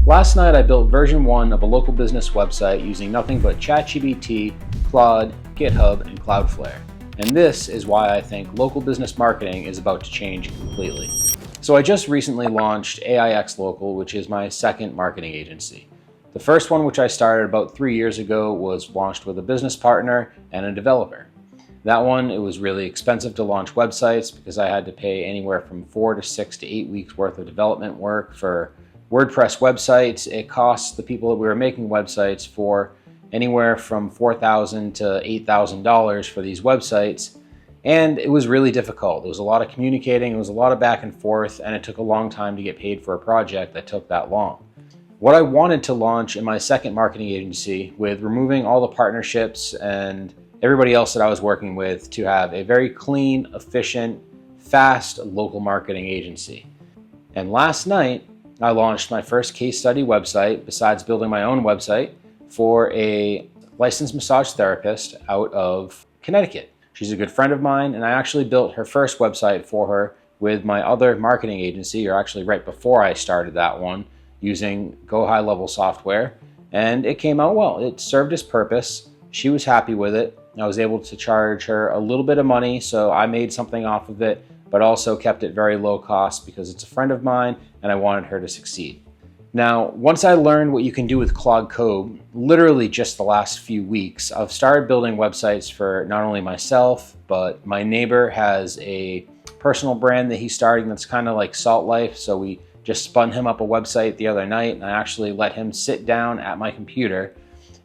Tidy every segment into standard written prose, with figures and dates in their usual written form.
Last night I built version 1 of a local business website using nothing but ChatGPT, Claude, GitHub, and Cloudflare. And this is why I think local business marketing is about to change completely. So I just recently launched AIX Local, which is my second marketing agency. The first one, which I started about 3 years ago, was launched with a business partner and a developer. That one, it was really expensive to launch websites because I had to pay anywhere from 4 to 6 to 8 weeks worth of development work for WordPress websites. It costs the people that we were making websites for anywhere from $4,000 to $8,000 for these websites. And it was really difficult. There was a lot of communicating, it was a lot of back and forth, and it took a long time to get paid for a project that took that long. What I wanted to launch in my second marketing agency, with removing all the partnerships and everybody else that I was working with, to have a very clean, efficient, fast local marketing agency. And last night, I launched my first case study website, besides building my own website, for a licensed massage therapist out of Connecticut. She's a good friend of mine, and I actually built her first website for her with my other marketing agency, or actually right before I started that one, using Go High Level software, and it came out well. It served its purpose. She was happy with it. I was able to charge her a little bit of money, so I made something off of it, but also kept it very low cost because it's a friend of mine and I wanted her to succeed. Now, once I learned what you can do with Claude Code, literally just the last few weeks, I've started building websites for not only myself, but my neighbor has a personal brand that he's starting that's kind of like Salt Life. So we just spun him up a website the other night, and I actually let him sit down at my computer,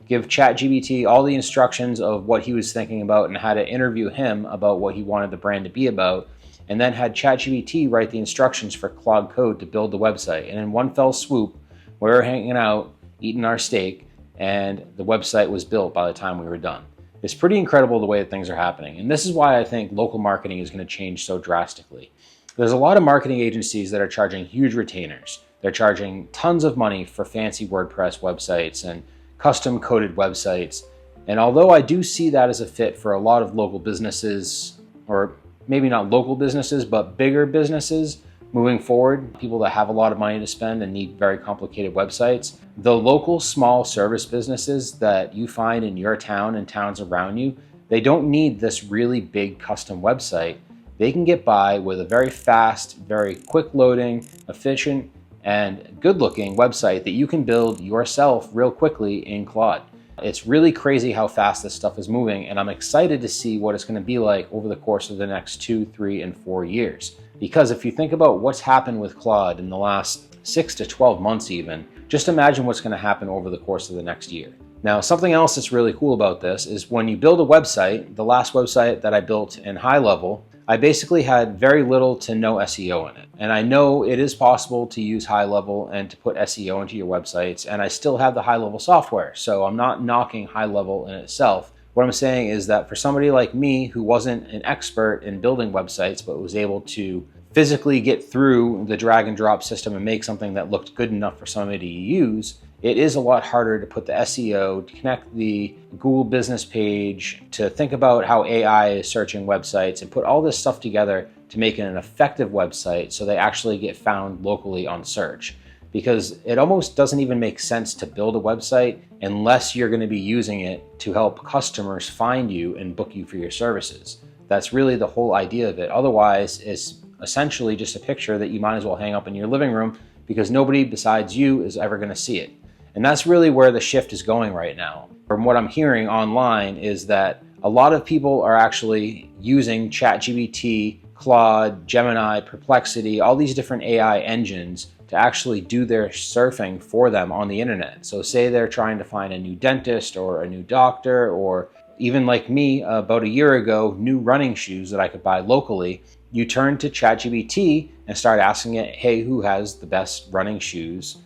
give ChatGPT all the instructions of what he was thinking about and how to interview him about what he wanted the brand to be about, and then had ChatGPT write the instructions for Claude Code to build the website. And in one fell swoop, we were hanging out, eating our steak, and the website was built by the time we were done. It's pretty incredible the way that things are happening. And this is why I think local marketing is going to change so drastically. There's a lot of marketing agencies that are charging huge retainers. They're charging tons of money for fancy WordPress websites and custom coded websites. And although I do see that as a fit for a lot of local businesses, or maybe not local businesses, but bigger businesses moving forward, people that have a lot of money to spend and need very complicated websites, the local small service businesses that you find in your town and towns around you, they don't need this really big custom website. They can get by with a very fast, very quick loading, efficient, and good looking website that you can build yourself real quickly in Claude. It's really crazy how fast this stuff is moving, and I'm excited to see what it's going to be like over the course of the next 2, 3, and 4 years. Because if you think about what's happened with Claude in the last 6 to 12 months even, just imagine what's going to happen over the course of the next year. Now, something else that's really cool about this is when you build a website, the last website that I built in High Level, I basically had very little to no SEO in it. And I know it is possible to use High Level and to put SEO into your websites, and I still have the High Level software, so I'm not knocking High Level in itself. What I'm saying is that for somebody like me who wasn't an expert in building websites but was able to physically get through the drag and drop system and make something that looked good enough for somebody to use, it is a lot harder to put the SEO, to connect the Google business page, to think about how AI is searching websites, and put all this stuff together to make it an effective website so they actually get found locally on search. Because it almost doesn't even make sense to build a website unless you're going to be using it to help customers find you and book you for your services. That's really the whole idea of it. Otherwise, it's essentially just a picture that you might as well hang up in your living room because nobody besides you is ever going to see it. And that's really where the shift is going right now. From what I'm hearing online is that a lot of people are actually using ChatGPT, Claude, Gemini, Perplexity, all these different AI engines to actually do their surfing for them on the internet. So say they're trying to find a new dentist or a new doctor, or even like me about a year ago, new running shoes that I could buy locally. You turn to ChatGPT and start asking it, hey, who has the best running shoes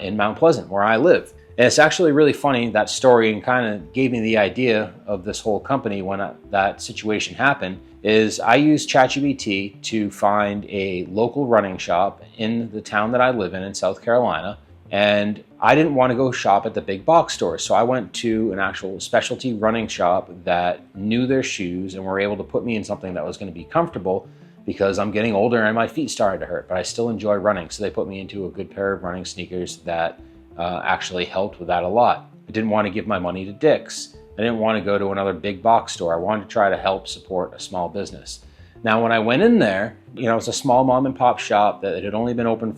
in Mount Pleasant, where I live? And it's actually really funny, that story, and kind of gave me the idea of this whole company when that situation happened, is I used ChatGPT to find a local running shop in the town that I live in South Carolina. And I didn't want to go shop at the big box stores. So I went to an actual specialty running shop that knew their shoes and were able to put me in something that was going to be comfortable, because I'm getting older and my feet started to hurt, but I still enjoy running. So they put me into a good pair of running sneakers that actually helped with that a lot. I didn't want to give my money to Dick's. I didn't want to go to another big box store. I wanted to try to help support a small business. Now, when I went in there, it's a small mom and pop shop that had only been open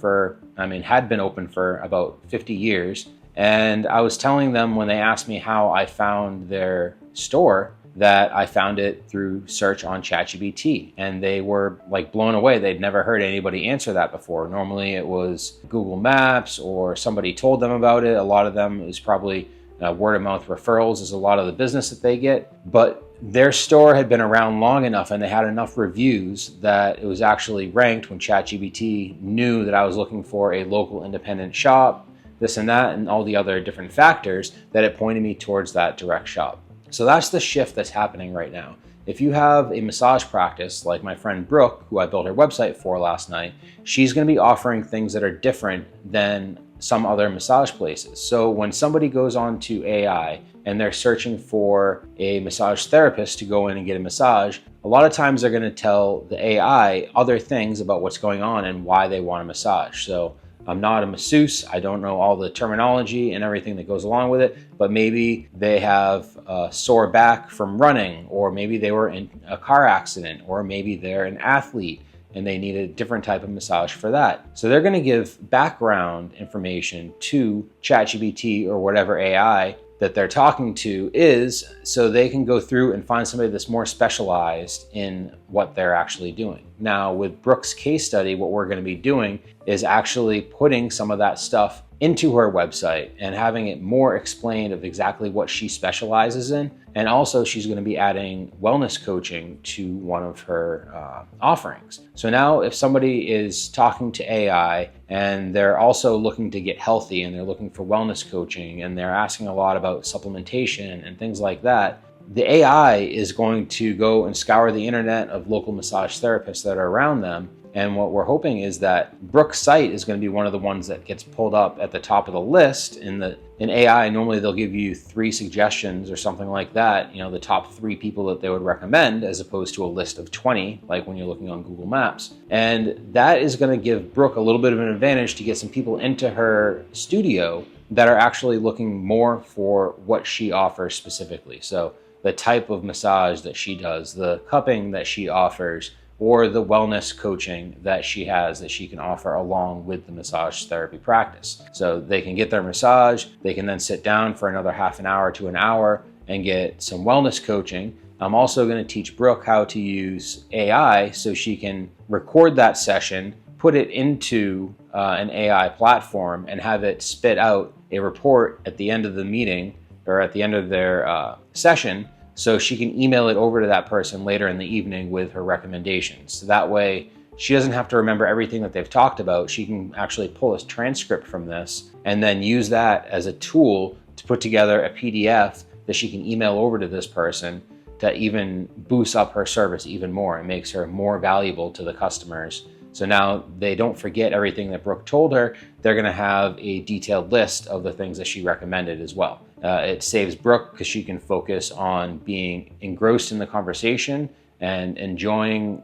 had been open for about 50 years. And I was telling them when they asked me how I found their store, that I found it through search on ChatGPT, and they were like blown away. They'd never heard anybody answer that before. Normally it was Google Maps or somebody told them about it. A lot of them is probably word of mouth referrals is a lot of the business that they get, but their store had been around long enough and they had enough reviews that it was actually ranked when ChatGPT knew that I was looking for a local independent shop, this and that, and all the other different factors, that it pointed me towards that direct shop. So that's the shift that's happening right now. If you have a massage practice like my friend Brooke, who I built her website for last night, she's going to be offering things that are different than some other massage places. So when somebody goes on to AI and they're searching for a massage therapist to go in and get a massage, a lot of times they're going to tell the AI other things about what's going on and why they want a massage. So I'm not a masseuse. I don't know all the terminology and everything that goes along with it, but maybe they have a sore back from running, or maybe they were in a car accident, or maybe they're an athlete and they need a different type of massage for that. So they're going to give background information to ChatGPT or whatever AI that they're talking to is, so they can go through and find somebody that's more specialized in what they're actually doing. Now, with Brooke's case study, what we're going to be doing is actually putting some of that stuff into her website and having it more explained of exactly what she specializes in. And also she's going to be adding wellness coaching to one of her offerings. So now if somebody is talking to AI and they're also looking to get healthy and they're looking for wellness coaching and they're asking a lot about supplementation and things like that, the AI is going to go and scour the internet of local massage therapists that are around them. And what we're hoping is that Brooke's site is going to be one of the ones that gets pulled up at the top of the list. In AI, normally they'll give you 3 suggestions or something like that, the top 3 people that they would recommend, as opposed to a list of 20, like when you're looking on Google Maps. And that is going to give Brooke a little bit of an advantage to get some people into her studio that are actually looking more for what she offers specifically. So the type of massage that she does, the cupping that she offers, or the wellness coaching that she has that she can offer along with the massage therapy practice. So they can get their massage, they can then sit down for another half an hour to an hour and get some wellness coaching. I'm also going to teach Brooke how to use AI so she can record that session, put it into an AI platform, and have it spit out a report at the end of the meeting or at the end of their session, so she can email it over to that person later in the evening with her recommendations. So that way she doesn't have to remember everything that they've talked about. She can actually pull a transcript from this and then use that as a tool to put together a PDF that she can email over to this person to even boost up her service even more. It makes her more valuable to the customers. So now they don't forget everything that Brooke told her. They're going to have a detailed list of the things that she recommended as well. It saves Brooke because she can focus on being engrossed in the conversation and enjoying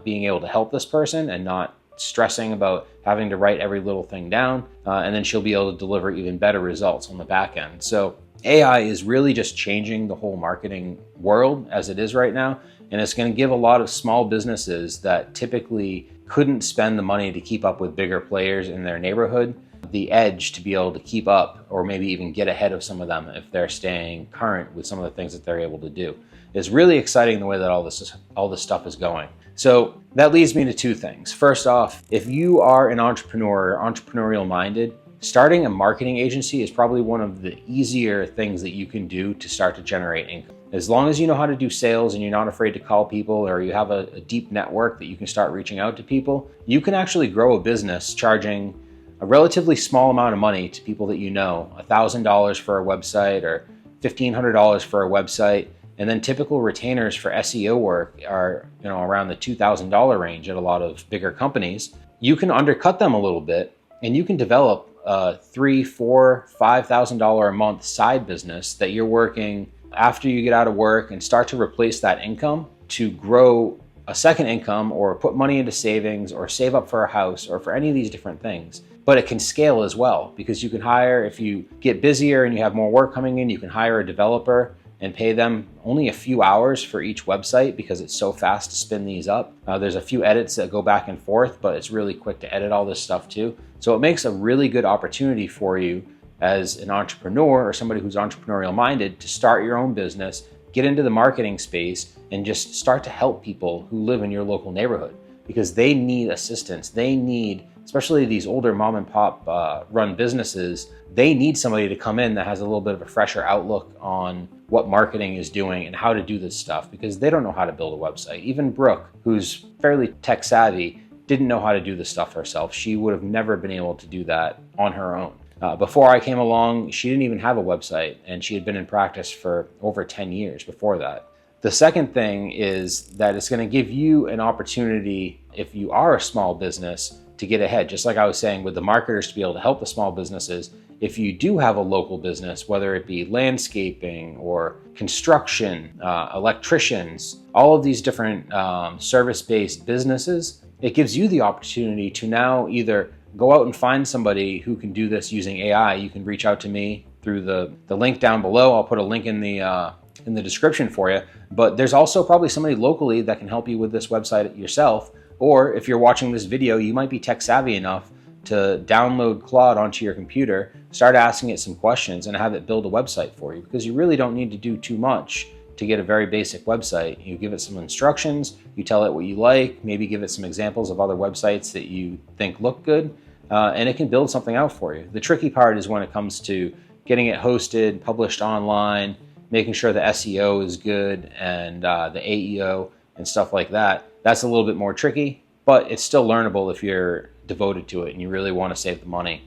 being able to help this person and not stressing about having to write every little thing down. And then she'll be able to deliver even better results on the back end. So AI is really just changing the whole marketing world as it is right now. And it's going to give a lot of small businesses that typically couldn't spend the money to keep up with bigger players in their neighborhood the edge to be able to keep up, or maybe even get ahead of some of them if they're staying current with some of the things that they're able to do. It's really exciting the way that all this stuff is going. So that leads me to 2 things. First off, if you are an entrepreneur or entrepreneurial minded, starting a marketing agency is probably one of the easier things that you can do to start to generate income. As long as you know how to do sales and you're not afraid to call people, or you have a deep network that you can start reaching out to people, you can actually grow a business charging a relatively small amount of money to people that you know, $1,000 for a website or $1,500 for a website. And then typical retainers for SEO work are around the $2,000 range at a lot of bigger companies. You can undercut them a little bit and you can develop a $3,000, $4,000, $5,000 a month side business that you're working after you get out of work, and start to replace that income to grow a second income, or put money into savings, or save up for a house, or for any of these different things. but it can scale as well, because you can hire, if you get busier and you have more work coming in, you can hire a developer and pay them only a few hours for each website because it's so fast to spin these up. There's a few edits that go back and forth, but it's really quick to edit all this stuff too. So it makes a really good opportunity for you as an entrepreneur or somebody who's entrepreneurial minded to start your own business, get into the marketing space, and just start to help people who live in your local neighborhood, because they need assistance. They need, especially these older mom and pop run businesses, they need somebody to come in that has a little bit of a fresher outlook on what marketing is doing and how to do this stuff, because they don't know how to build a website. Even Brooke, who's fairly tech savvy, didn't know how to do this stuff herself. She would have never been able to do that on her own. Before I came along, she didn't even have a website, and she had been in practice for over 10 years before that. The second thing is that it's going to give you an opportunity, if you are a small business, to get ahead. Just like I was saying with the marketers, to be able to help the small businesses. If you do have a local business, whether it be landscaping or construction, electricians, all of these different service-based businesses, it gives you the opportunity to now either go out and find somebody who can do this using AI. You can reach out to me through the link down below. I'll put a link in the description for you. But there's also probably somebody locally that can help you with this website yourself. Or if you're watching this video, you might be tech savvy enough to download Claude onto your computer, start asking it some questions, and have it build a website for you, because you really don't need to do too much to get a very basic website. You give it some instructions, you tell it what you like, maybe give it some examples of other websites that you think look good, and it can build something out for you. The tricky part is when it comes to getting it hosted, published online, making sure the SEO is good, and the AEO and stuff like that. That's a little bit more tricky, but it's still learnable if you're devoted to it and you really want to save the money.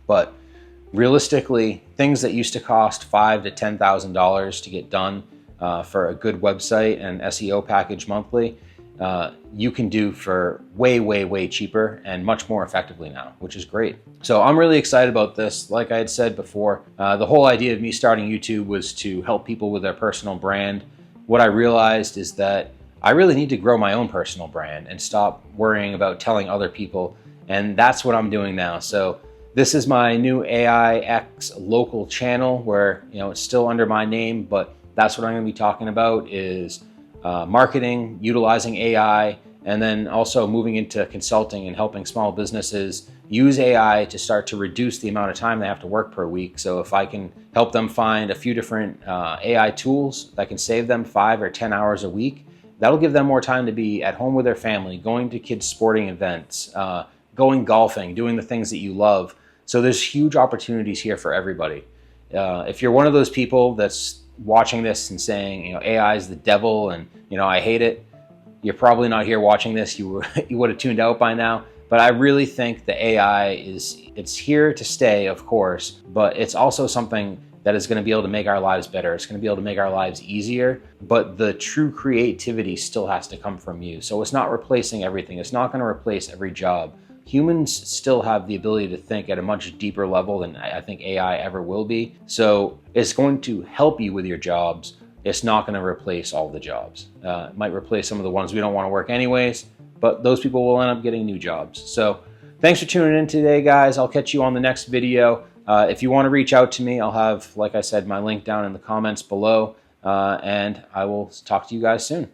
But realistically, things that used to cost $5,000 to $10,000 to get done for a good website and SEO package monthly, you can do for way, way, way cheaper and much more effectively now, which is great. So I'm really excited about this. Like I had said before, the whole idea of me starting YouTube was to help people with their personal brand. What I realized is that I really need to grow my own personal brand and stop worrying about telling other people. And that's what I'm doing now. So this is my new AIX local channel where, it's still under my name, but that's what I'm going to be talking about is marketing, utilizing AI, and then also moving into consulting and helping small businesses use AI to start to reduce the amount of time they have to work per week. So if I can help them find a few different AI tools that can save them 5 or 10 hours a week, that'll give them more time to be at home with their family, going to kids' sporting events, going golfing, doing the things that you love. So there's huge opportunities here for everybody. If you're one of those people that's watching this and saying, AI is the devil and, I hate it, you're probably not here watching this. You would have tuned out by now. But I really think the AI it's here to stay, of course, but it's also something that is going to be able to make our lives better. It's going to be able to make our lives easier, but the true creativity still has to come from you. So it's not replacing everything. It's not going to replace every job. Humans still have the ability to think at a much deeper level than I think AI ever will be. So it's going to help you with your jobs. It's not going to replace all the jobs. It might replace some of the ones we don't want to work anyways, but those people will end up getting new jobs. So thanks for tuning in today, guys. I'll catch you on the next video. If you want to reach out to me, I'll have, like I said, my link down in the comments below, and I will talk to you guys soon.